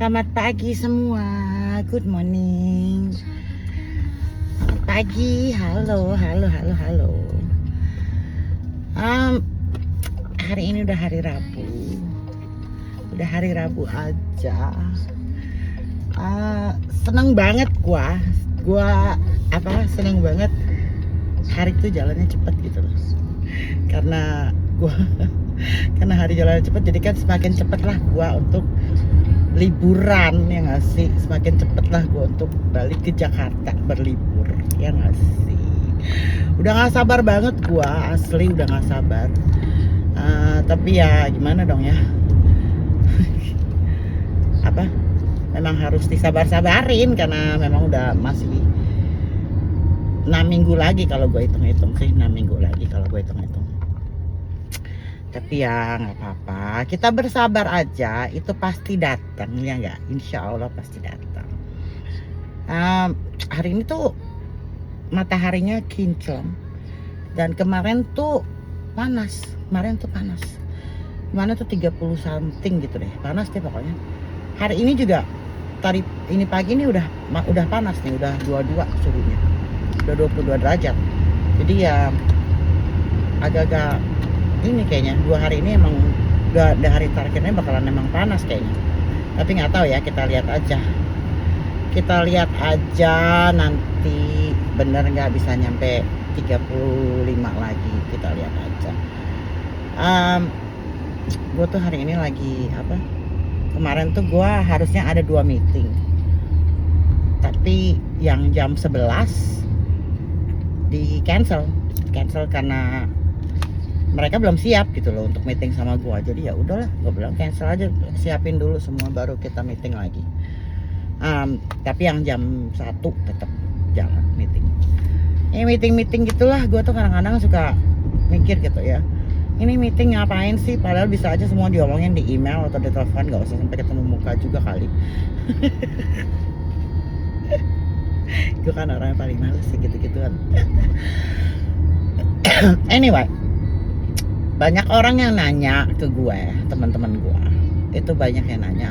Selamat pagi semua, good morning. Selamat pagi, halo. Hari ini udah hari Rabu. Udah hari Rabu aja. Seneng banget gua seneng banget hari itu jalannya cepet gitu loh. Karena hari jalannya cepet, jadi kan semakin cepet lah gua untuk liburan, ya nggak sih? Semakin cepet lah gue untuk balik ke Jakarta berlibur, ya nggak sih? Udah nggak sabar banget gue, asli udah nggak sabar. Tapi ya gimana dong ya? Memang harus disabar-sabarin karena memang udah masih 6 minggu lagi kalau gue hitung-hitung sih, 6 minggu lagi kalau gue hitung-hitung. Tapi ya nggak apa-apa, kita bersabar aja, itu pasti datang, ya nggak? Insya Allah pasti datang. Hari ini tuh mataharinya kinclong dan kemarin tuh panas. Kemarin tuh 30 something gitu deh, panas deh pokoknya. Hari ini juga tadi ini pagi ini udah panas nih, udah 22 suhunya, udah 22 derajat. Jadi ya agak-agak ini kayaknya 2 hari ini emang udah hari terakhirnya bakalan emang panas kayaknya. Tapi nggak tahu ya, kita lihat aja nanti bener nggak bisa nyampe 35 lagi, kita lihat aja. Gue tuh hari ini lagi kemarin tuh gue harusnya ada 2 meeting, tapi yang jam 11 di cancel karena mereka belum siap gitu loh untuk meeting sama gua. Jadi ya udahlah, gua bilang cancel aja, siapin dulu semua baru kita meeting lagi. Tapi yang jam 1 tetap jalan meeting. Meeting gitulah, gua tuh kadang-kadang suka mikir gitu ya. Ini meeting ngapain sih? Padahal bisa aja semua diomongin di email atau di telepon, nggak usah sampai ketemu muka juga kali. Gue kan orang yang paling males sih gitu-gituan. Anyway, banyak orang yang nanya ke gue, teman-teman gue itu banyak yang nanya,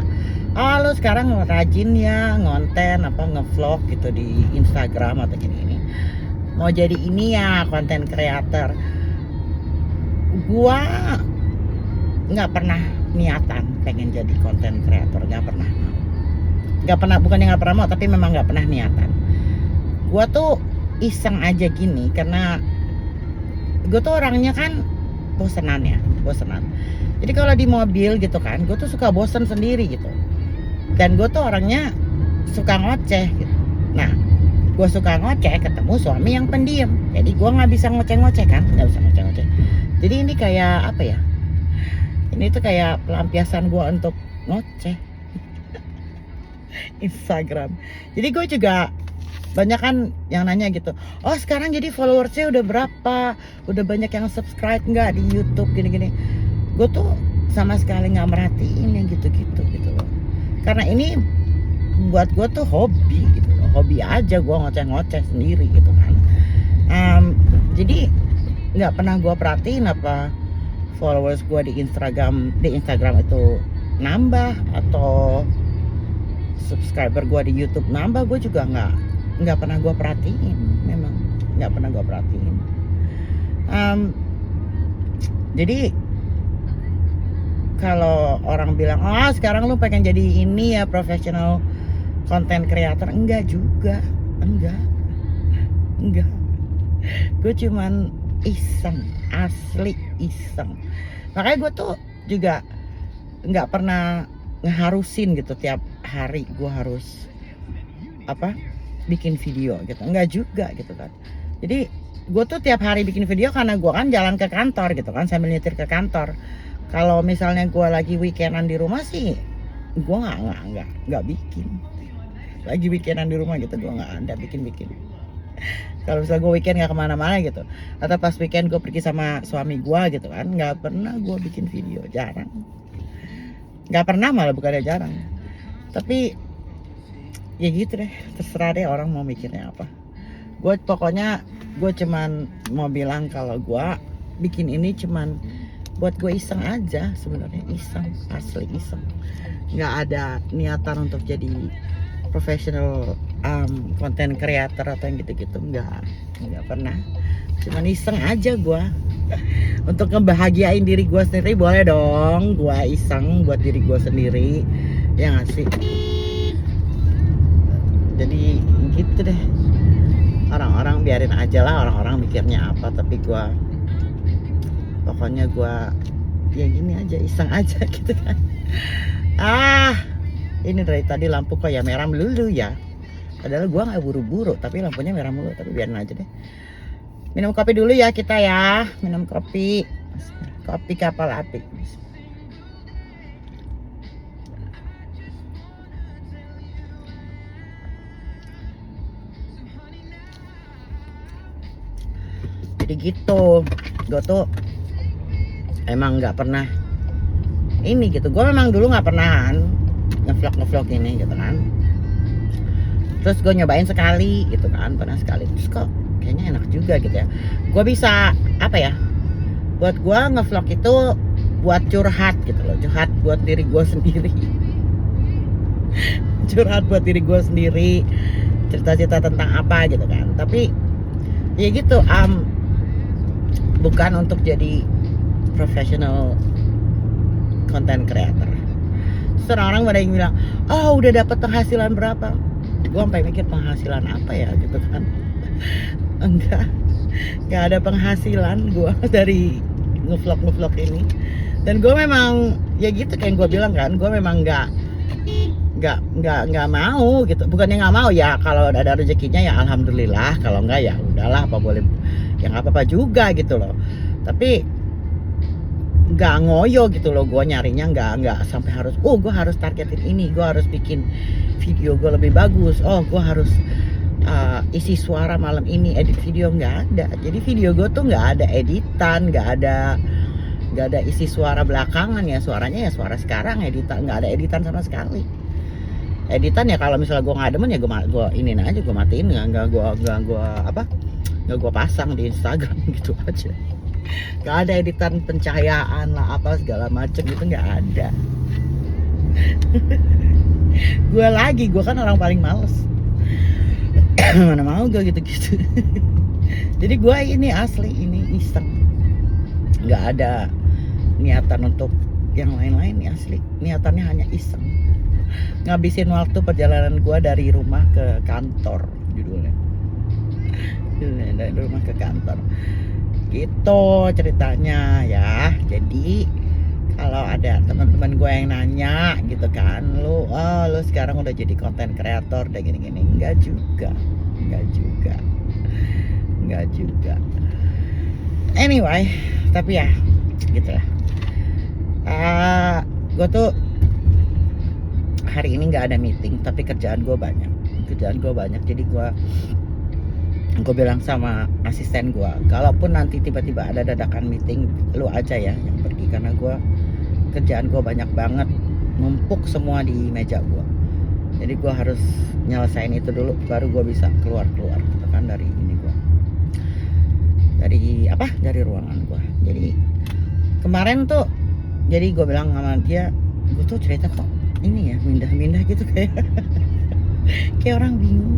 lu sekarang rajin ya ngonten ngevlog gitu di Instagram atau gini, mau jadi ini ya konten creator. Gue nggak pernah niatan pengen jadi konten creator, nggak pernah, bukannya nggak pernah mau, tapi memang nggak pernah niatan. Gue tuh iseng aja gini karena gue tuh orangnya kan bosenan. Jadi kalau di mobil gitu kan, gue tuh suka bosen sendiri gitu. Dan gue tuh orangnya suka ngoceh gitu. Nah, gue suka ngoceh ketemu suami yang pendiam. Jadi gue nggak bisa ngoceh-ngoceh kan, nggak bisa ngoceh-ngoceh. Jadi ini kayak apa ya? Ini tuh kayak pelampiasan gue untuk ngoceh. Instagram. Jadi gue juga banyak kan yang nanya gitu, oh sekarang jadi followersnya udah berapa, udah banyak yang subscribe nggak di YouTube gini-gini. Gue tuh sama sekali nggak merhatiin yang gitu-gitu gitu loh, karena ini buat gue tuh hobi gitu loh, hobi aja gue ngoceh-ngoceh sendiri gitu kan. Jadi nggak pernah gue perhatiin apa followers gue di Instagram itu nambah atau subscriber gue di YouTube nambah. Gue juga nggak pernah gue perhatiin, memang nggak pernah gue perhatiin. Jadi kalau orang bilang, sekarang lu pengen jadi ini ya profesional content creator, enggak juga, enggak. Gue cuman iseng, asli iseng. Makanya gue tuh juga nggak pernah ngeharusin gitu tiap hari gue harus bikin video gitu, enggak juga gitu kan. Jadi gue tuh tiap hari bikin video karena gue kan jalan ke kantor gitu kan, sambil nyetir ke kantor. Kalau misalnya gue lagi weekendan di rumah sih, gue nggak bikin. Lagi weekendan di rumah gitu, gue nggak ada bikin. Kalau misalnya gue weekend nggak kemana-mana gitu, atau pas weekend gue pergi sama suami gue gitu kan, nggak pernah gue bikin video, jarang. Nggak pernah, malah bukannya jarang. Tapi ya gitu deh, terserah deh orang mau mikirnya apa. Gue cuman mau bilang kalau gue bikin ini cuman buat gue iseng aja sebenarnya, iseng, asli iseng. nggak ada niatan untuk jadi professional content creator atau yang gitu-gitu, nggak pernah. Cuman iseng aja gue untuk ngebahagiain diri gue sendiri. Boleh dong gue iseng buat diri gue sendiri, ya nggak sih? Jadi gitu deh, orang-orang biarin aja lah, orang-orang mikirnya apa, tapi gue pokoknya gue ya gini aja, iseng aja gitu kan. Ini dari tadi lampu kok ya merah melulu ya, padahal gue nggak buru-buru tapi lampunya merah melulu, tapi biarin aja deh. Minum kopi dulu ya kita ya, minum kopi kapal api. Jadi gitu, gue tuh emang nggak pernah ini gitu. Gue memang dulu nggak pernah ngevlog ini gitu kan. Terus gue nyobain sekali gitu kan, pernah sekali. Terus kok kayaknya enak juga gitu ya. Gue bisa apa ya? Buat gue ngevlog itu buat curhat gitu loh, curhat buat diri gue sendiri. Curhat buat diri gue sendiri, cerita-cerita tentang apa gitu kan. Tapi ya gitu, bukan untuk jadi professional content creator. Terus orang-orang pada yang bilang, oh udah dapat penghasilan berapa? Gue sampai mikir penghasilan apa ya gitu kan. Enggak ada penghasilan gue dari ngevlog ini. Dan gue memang ya gitu kayak gue bilang kan, gue memang nggak mau gitu. Bukannya nggak mau ya, kalau ada rezekinya ya alhamdulillah, kalau enggak ya udahlah, apa boleh ya nggak apa-apa juga gitu loh. Tapi nggak ngoyo gitu loh, gue nyarinya nggak sampai harus gue harus targetin ini, gue harus bikin video gue lebih bagus, gue harus isi suara malam ini, edit video, nggak ada. Jadi video gue tuh nggak ada editan, nggak ada isi suara belakangan ya, suaranya ya suara sekarang, editan nggak ada editan sama sekali. Editan ya kalau misalnya gue nggak demen ya gue iniin aja, gue matiin, nggak gue pasang di Instagram gitu aja. Nggak ada editan pencahayaan lah apa segala macem gitu, nggak ada. Gue kan orang paling males. Mana mau gue gitu-gitu. Jadi gue ini asli, ini iseng, nggak ada niatan untuk yang lain-lain nih, asli niatannya hanya iseng, ngabisin waktu perjalanan gue dari rumah ke kantor, judulnya dari rumah ke kantor gitu ceritanya ya. Jadi kalau ada teman-teman gue yang nanya gitu kan, lu sekarang udah jadi content creator udah gini-gini, enggak juga. Anyway, tapi ya gitu lah. Gue tuh hari ini nggak ada meeting, tapi kerjaan gue banyak. Jadi gue bilang sama asisten gue, kalaupun nanti tiba-tiba ada dadakan meeting, lu aja ya yang pergi, karena kerjaan gue banyak banget, numpuk semua di meja gue. Jadi gue harus nyelesain itu dulu, baru gue bisa keluar gitu kan dari ini gue, dari ruangan gue. Jadi kemarin tuh, jadi gue bilang sama dia, gue tuh cerita kok ini ya mindah gitu kayak kayak orang bingung.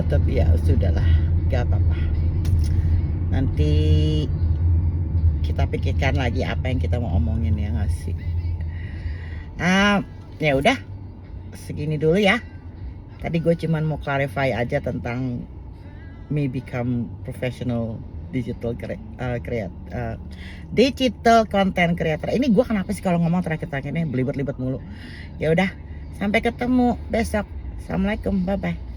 Tapi ya sudahlah, gak apa-apa. Nanti kita pikirkan lagi apa yang kita mau omongin, ya nggak sih? Ya udah, segini dulu ya. Tadi gue cuman mau clarify aja tentang me become professional digital content creator. Ini gue kenapa sih kalau ngomong terakhir-terakhir ini belibet-libet mulu. Ya udah, sampai ketemu besok. Assalamualaikum, bye bye.